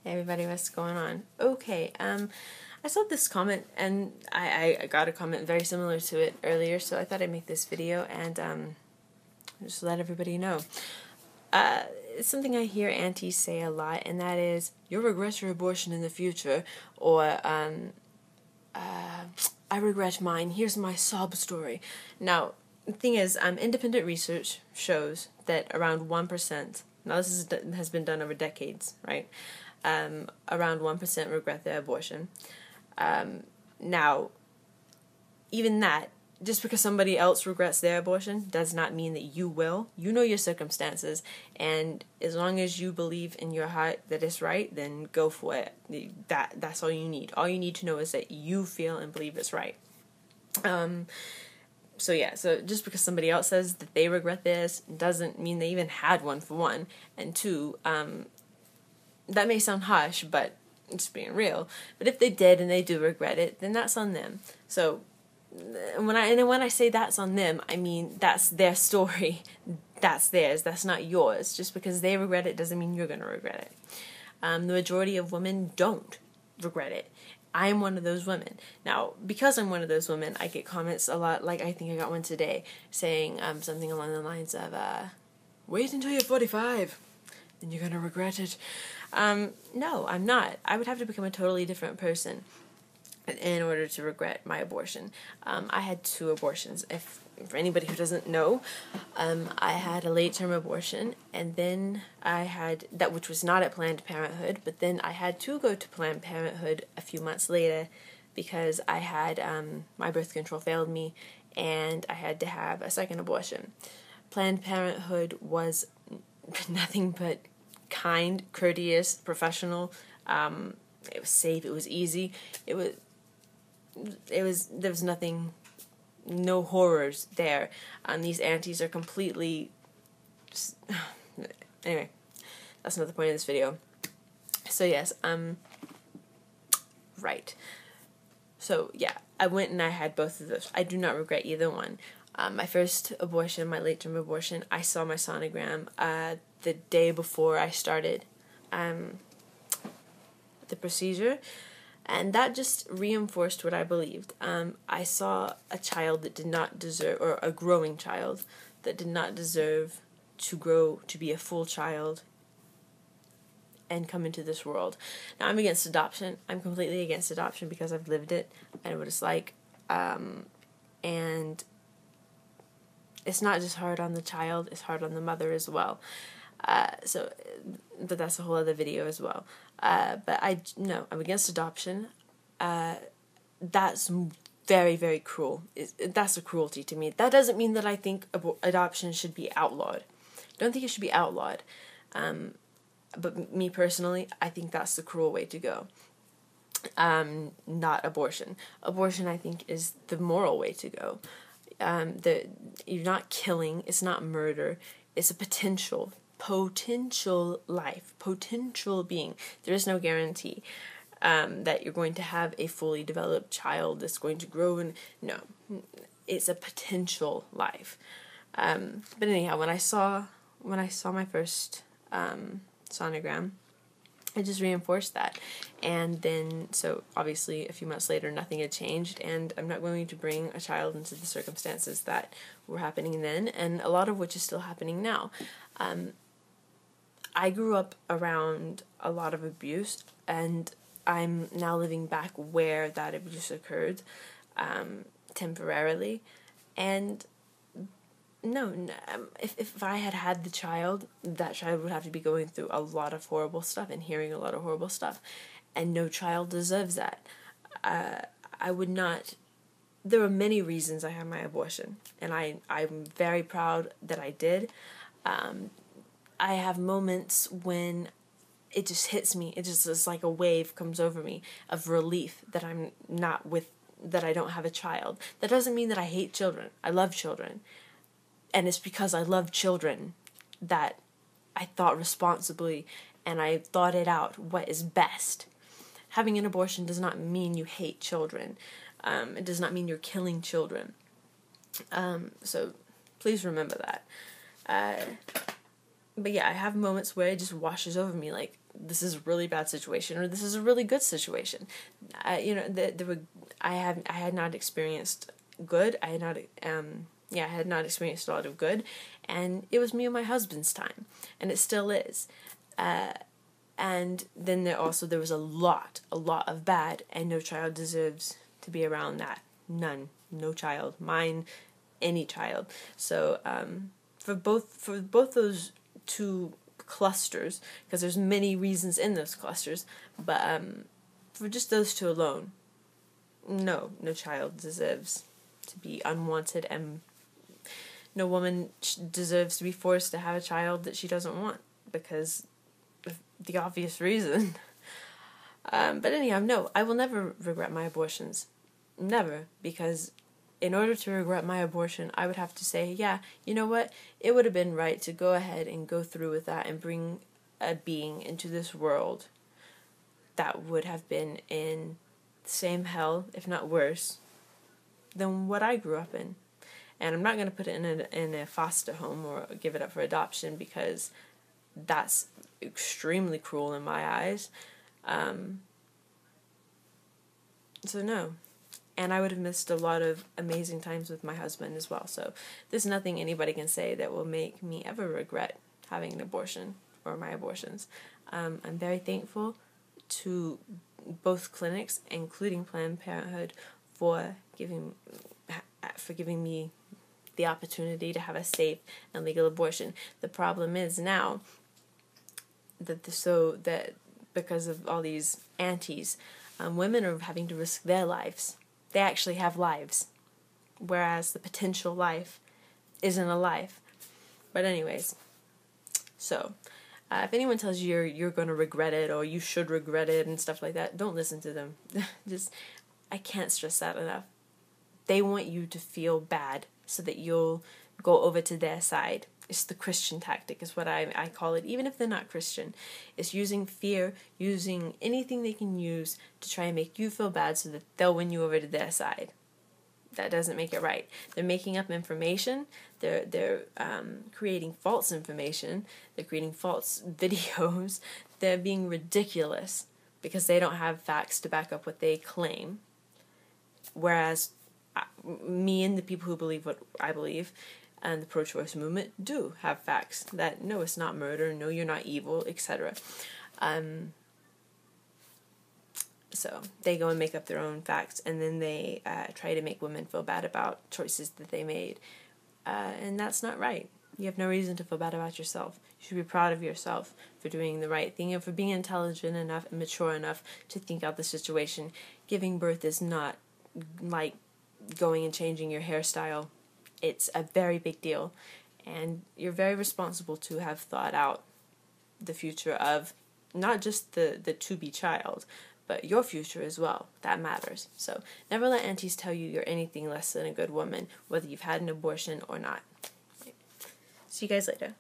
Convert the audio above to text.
Hey everybody, what's going on? Okay, I saw this comment and I got a comment very similar to it earlier, so I thought I'd make this video and just let everybody know. It's something I hear aunties say a lot, and that is, you'll regret your abortion in the future, or I regret mine, here's my sob story. Now, the thing is, independent research shows that around 1%, now this has been done over decades, right? Around 1% regret their abortion. Now, even that, just because somebody else regrets their abortion does not mean that you will. You know your circumstances, and as long as you believe in your heart that it's right, then go for it. That's all you need. All you need to know is that you feel and believe it's right. So just because somebody else says that they regret this doesn't mean they even had one, for one. And two, that may sound harsh, but just being real. But if they did and they do regret it, then that's on them. So when I say that's on them, I mean that's their story. That's theirs. That's not yours. Just because they regret it doesn't mean you're going to regret it. The majority of women don't regret it. I'm one of those women. Now, because I'm one of those women, I get comments a lot, like I think I got one today, saying something along the lines of, wait until you're 45, then you're going to regret it. No, I'm not. I would have to become a totally different person in order to regret my abortion. I had 2 abortions. For anybody who doesn't know, I had a late-term abortion, and then I had that, which was not at Planned Parenthood, but then I had to go to Planned Parenthood a few months later because I had, my birth control failed me, and I had to have a second abortion. Planned Parenthood was nothing but kind, courteous, professional. It was safe, it was easy, there was nothing, no horrors there. These aunties are completely, anyway, that's not the point of this video. So yes, right. So yeah, I went and I had both of those. I do not regret either one. My first abortion, my late-term abortion, I saw my sonogram the day before I started the procedure, and that just reinforced what I believed. I saw a child that did not deserve, or a growing child that did not deserve to grow to be a full child and come into this world. Now, I'm against adoption. I'm completely against adoption because I've lived it. I know what it's like. And it's not just hard on the child, it's hard on the mother as well. But that's a whole other video as well. But I'm against adoption. That's very, very cruel. That's a cruelty to me. That doesn't mean that I think adoption should be outlawed. I don't think it should be outlawed. But me personally, I think that's the cruel way to go. Not abortion. Abortion, I think, is the moral way to go. You're not killing, it's not murder, it's a potential life, potential being. There is no guarantee that you're going to have a fully developed child that's going to grow, and no, it's a potential life. But anyhow, when I saw my first sonogram, it just reinforced that. And then, so obviously a few months later, nothing had changed, and I'm not going to bring a child into the circumstances that were happening then, and a lot of which is still happening now. I grew up around a lot of abuse, and I'm now living back where that abuse occurred, temporarily. And no, if I had had the child, that child would have to be going through a lot of horrible stuff and hearing a lot of horrible stuff, and no child deserves that. I would not. There were many reasons I had my abortion, and I'm very proud that I did. I have moments when it just hits me. It just is like a wave comes over me of relief that that I don't have a child. That doesn't mean that I hate children. I love children. And it's because I love children that I thought responsibly and I thought it out what is best. Having an abortion does not mean you hate children. It does not mean you're killing children. So please remember that. But yeah, I have moments where it just washes over me, like, this is a really bad situation or this is a really good situation. You know, I had not experienced good. I had not experienced a lot of good, and it was me and my husband's time, and it still is. And then there was a lot of bad, and no child deserves to be around that. None, no child, mine, any child. So for both those two clusters, because there's many reasons in those clusters, but for just those two alone, no child deserves to be unwanted, and no woman deserves to be forced to have a child that she doesn't want because of the obvious reason. But anyhow, no, I will never regret my abortions. Never, because in order to regret my abortion, I would have to say, yeah, you know what? It would have been right to go ahead and go through with that and bring a being into this world that would have been in the same hell, if not worse, than what I grew up in. And I'm not going to put it in a foster home or give it up for adoption, because that's extremely cruel in my eyes. So no. And I would have missed a lot of amazing times with my husband as well. So there's nothing anybody can say that will make me ever regret having an abortion or my abortions. I'm very thankful to both clinics, including Planned Parenthood, for giving me the opportunity to have a safe and legal abortion. The problem is now that because of all these antis, women are having to risk their lives. They actually have lives, whereas the potential life isn't a life. But anyways, so if anyone tells you you're going to regret it or you should regret it and stuff like that, don't listen to them. I can't stress that enough. They want you to feel bad so that you'll go over to their side. It's the Christian tactic is what I call it, even if they're not Christian. It's using fear, using anything they can use to try and make you feel bad so that they'll win you over to their side. That doesn't make it right. They're making up information. They're creating false information. They're creating false videos. They're being ridiculous because they don't have facts to back up what they claim. Whereas me and the people who believe what I believe and the pro-choice movement do have facts that no, it's not murder, no, you're not evil, etc. So they go and make up their own facts, and then they try to make women feel bad about choices that they made, and that's not right. You have no reason to feel bad about yourself. You should be proud of yourself for doing the right thing and for being intelligent enough and mature enough to think out the situation. Giving birth is not like going and changing your hairstyle. It's a very big deal, and you're very responsible to have thought out the future of not just the to-be child, but your future as well. That matters. So never let aunties tell you you're anything less than a good woman, whether you've had an abortion or not. See you guys later.